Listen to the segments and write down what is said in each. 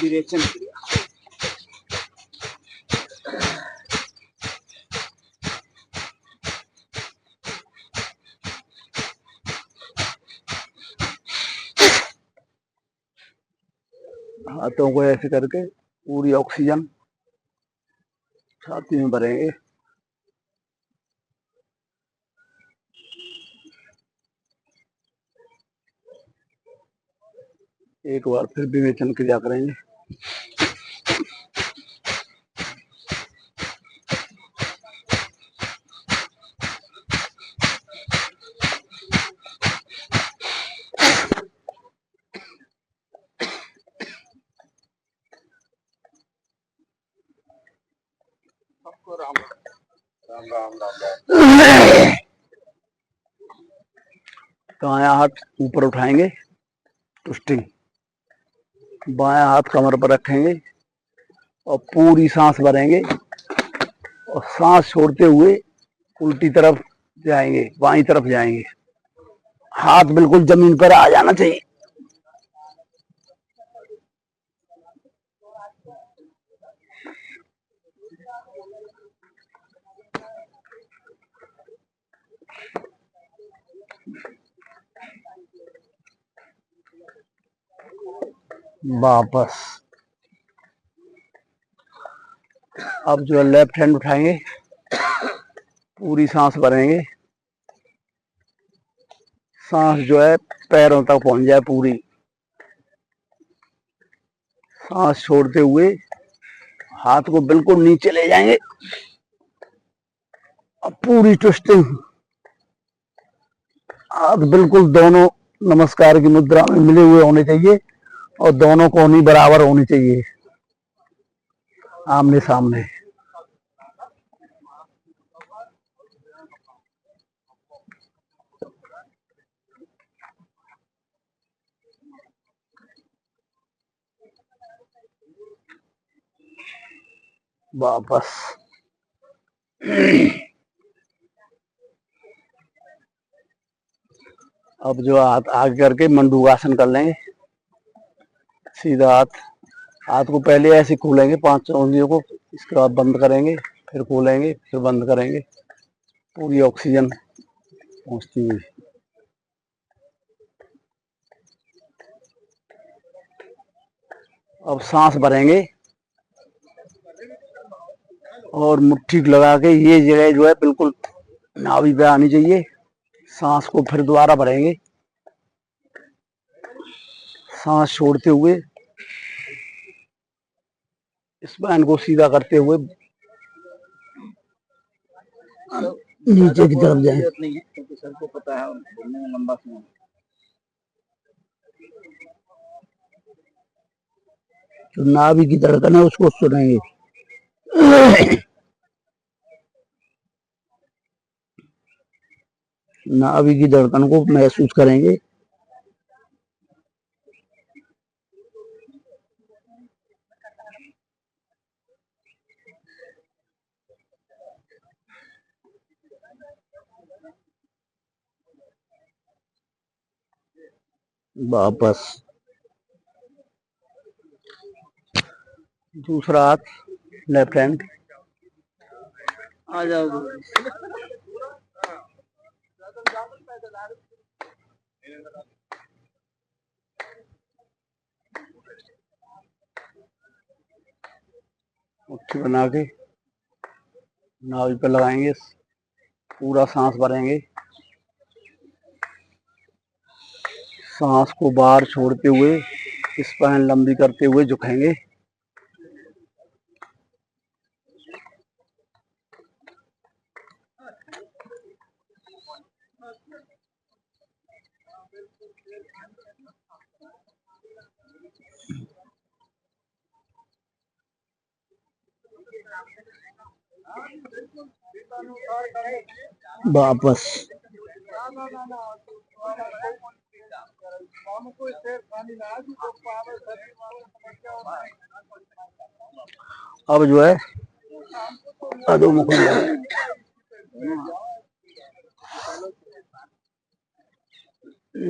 विरेचन क्रिया। हाथों को ऐसे करके पूरी ऑक्सीजन छाती में भरेंगे। एक बार फिर विवेचन क्रिया करेंगे। दायां हाथ ऊपर उठाएंगे, ट्विस्टिंग। बायां हाथ कमर पर रखेंगे और पूरी सांस भरेंगे और सांस छोड़ते हुए उल्टी तरफ जाएंगे, बाईं तरफ जाएंगे। हाथ बिल्कुल जमीन पर आ जाना चाहिए। वापस अब जो है लेफ्ट हैंड उठाएंगे, पूरी सांस भरेंगे, सांस जो है पैरों तक पहुंच जाए पूरी। सांस छोड़ते हुए हाथ को बिल्कुल नीचे ले जाएंगे और पूरी ट्विस्टिंग। हाथ बिल्कुल दोनों नमस्कार की मुद्रा में मिले हुए होने चाहिए और दोनों कोहनी बराबर होनी चाहिए, आमने सामने। वापस अब जो हाथ आगे करके मंडूकासन कर लेंगे। सीधा हाथ को पहले ऐसे खोलेंगे 5 उंगलियों को, इसके बाद बंद करेंगे, फिर खोलेंगे, फिर बंद करेंगे, पूरी ऑक्सीजन पहुंचती हुई। अब सांस भरेंगे और मुट्ठी लगा के ये जगह जो है बिल्कुल नाभि पे आनी चाहिए। सांस को फिर दोबारा भरेंगे, सांस छोड़ते हुए स्पाइन को सीधा करते हुए नीचे की तरफ जाए। क्योंकि सर को पता है बोलने में लंबा समय, जो नाभि की धड़कन है उसको सुनेंगे। नाभि की धड़कन को महसूस करेंगे। वापस दूसरा हाथ लेफ्ट हैंड आ जाओ। मुट्ठी बना के नाभि पर लगाएंगे, पूरा सांस भरेंगे, सांस को बाहर छोड़ते हुए स्पाइन लंबी करते हुए झुकेंगे। वापस अब जो है अधोमुख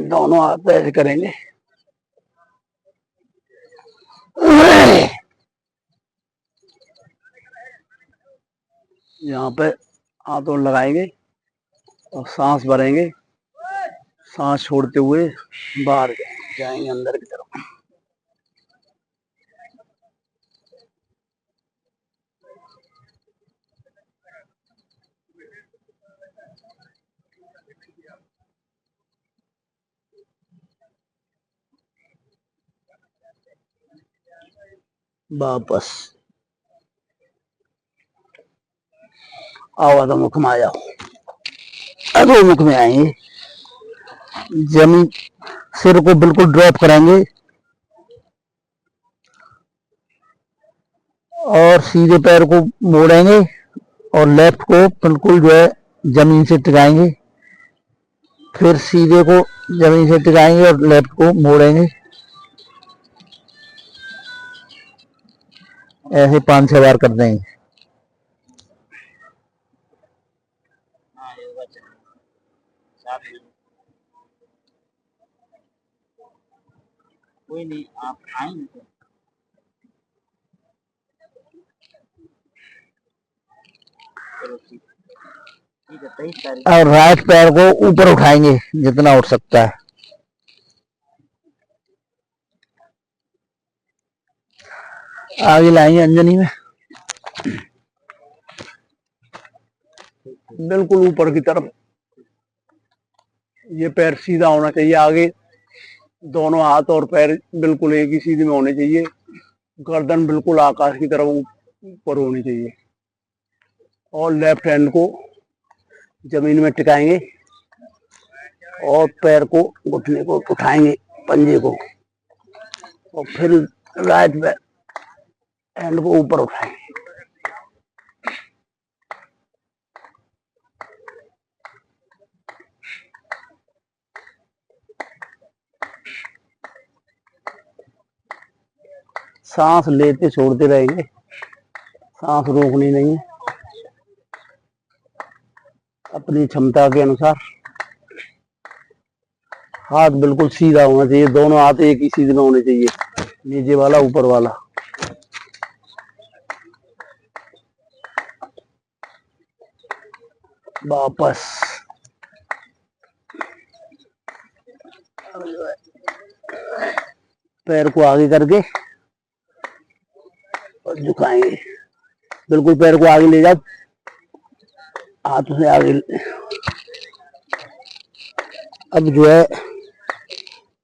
दोनों हाथ ऐसे करेंगे। यहाँ पे हाथों लगाएंगे और सांस भरेंगे, सांस छोड़ते हुए बाहर जाएंगे अंदर की तरफ। वापस आओ, अधोमुख में आ जाओ। अधोमुख में आएंगे, जमीन सिर को बिल्कुल ड्रॉप करेंगे और सीधे पैर को मोड़ेंगे और लेफ्ट को बिल्कुल जो है जमीन से टिकाएंगे, फिर सीधे को जमीन से टिकाएंगे और लेफ्ट को मोड़ेंगे। ऐसे 5-6 बार कर देंगे। कोई नहीं, आप आएंगे और राइट पैर को ऊपर उठाएंगे जितना उठ सकता है। आगे लाएंगे अंजनी में, बिल्कुल ऊपर की तरफ। ये पैर सीधा होना चाहिए, आगे दोनों हाथ और पैर बिल्कुल एक ही सीधे में होने चाहिए। गर्दन बिल्कुल आकाश की तरफ ऊपर होनी चाहिए और लेफ्ट हैंड को जमीन में टिकाएंगे और पैर को घुटने को उठाएंगे, पंजे को, और फिर राइट हैंड को ऊपर उठाएंगे। सांस लेते छोड़ते रहेंगे, सांस रोकनी नहीं है, अपनी क्षमता के अनुसार। हाथ बिल्कुल सीधा होना चाहिए, दोनों हाथ एक ही सीधे में होने चाहिए, नीचे वाला ऊपर वाला। वापस पैर को आगे करके और झुकाएंगे, बिल्कुल पैर को आगे ले जाओ, हाथों से आगे। अब जो है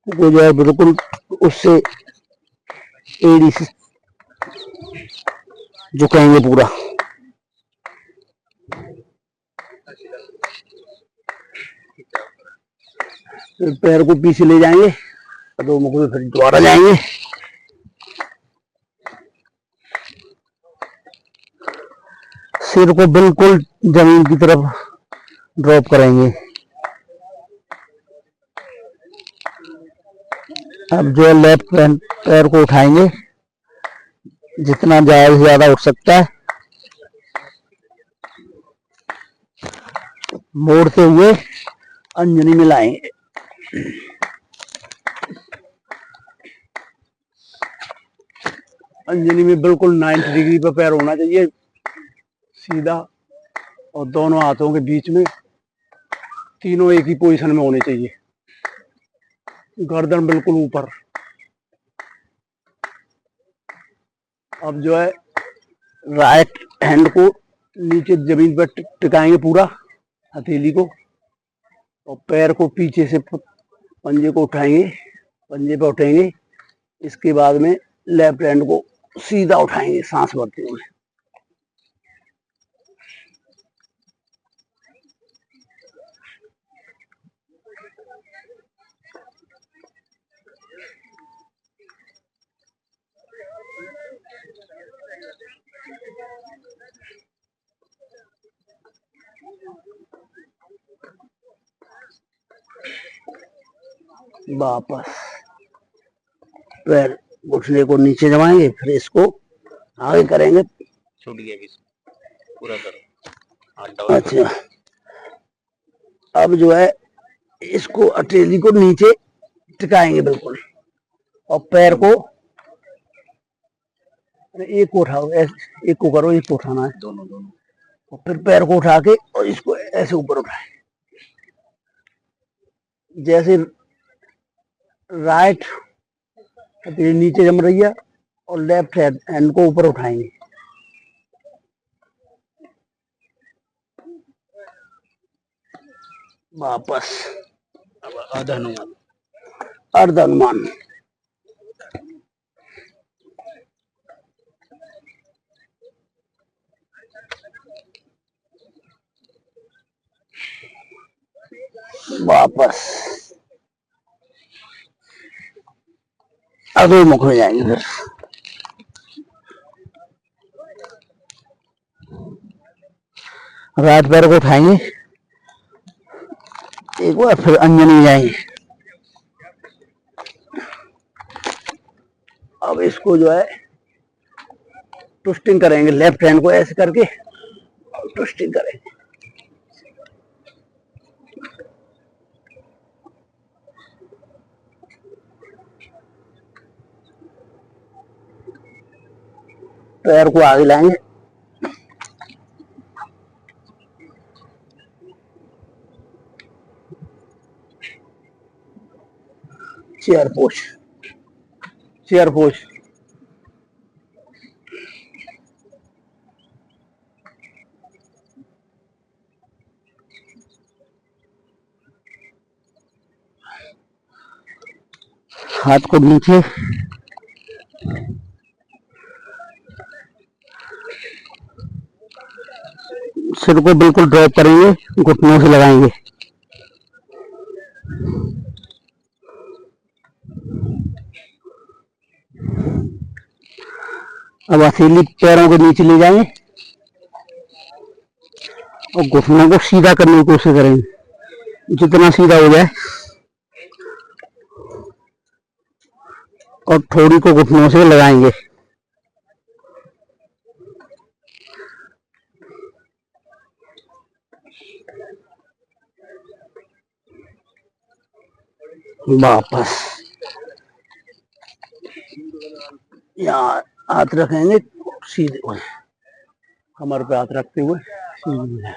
वो जो है बिल्कुल उससे एड़ी से झुकाएंगे पूरा। फिर पैर को पीछे ले जाएंगे, अधोमुख में फिर दोबारा जाएंगे। सिर को बिल्कुल जमीन की तरफ ड्रॉप करेंगे। अब जो है लेफ्ट पैर को उठाएंगे जितना ज्यादा से ज्यादा उठ सकता है, मोड़ते हुए अंजनी में लाएंगे। अंजनी में बिल्कुल 90 डिग्री पर पैर होना चाहिए, सीधा, और दोनों हाथों के बीच में तीनों एक ही पोजीशन में होने चाहिए, गर्दन बिल्कुल ऊपर। अब जो है राइट हैंड को नीचे जमीन पर टिकाएंगे पूरा, हथेली को, और पैर को पीछे से पंजे को उठाएंगे, पंजे पे उठाएंगे। इसके बाद में लेफ्ट हैंड को सीधा उठाएंगे सांस भरते हुए। वापस पैर घुटने को नीचे जमाएंगे, फिर इसको आगे करेंगे। छूट गया भी, पूरा करो। अच्छा, अब जो है इसको हथेली को नीचे टिकाएंगे बिल्कुल, और पैर को एक को उठाओ, एक को करो, एक को उठाना है, दोनों दोनों और फिर पैर को उठा के और इसको ऐसे ऊपर उठाएं, जैसे राइट नीचे जम रही है और लेफ्ट हैंड को ऊपर उठाएंगे। वापस आधा अनुमान, अर्ध अनुमान। वापस अधोमुख हो जाएंगे। फिर राइट पैर को उठाएंगे एक बार, फिर अंजनी जाएंगे। अब इसको जो है ट्विस्टिंग करेंगे, लेफ्ट हैंड को ऐसे करके ट्विस्टिंग करेंगे। पैर को आगे लाएंगे, चेयर पोज, चेयर पोज। हाथ को नीचे, सिर को बिल्कुल ड्रॉप करेंगे, घुटनों से लगाएंगे। अब हथेली पैरों के नीचे ले जाएंगे और घुटनों को सीधा करने की कोशिश करेंगे, जितना सीधा हो जाए, और थोड़ी को घुटनों से लगाएंगे। वापस यहाँ हाथ रखेंगे सीधे, कमर पे हाथ रखते हुए सीधे।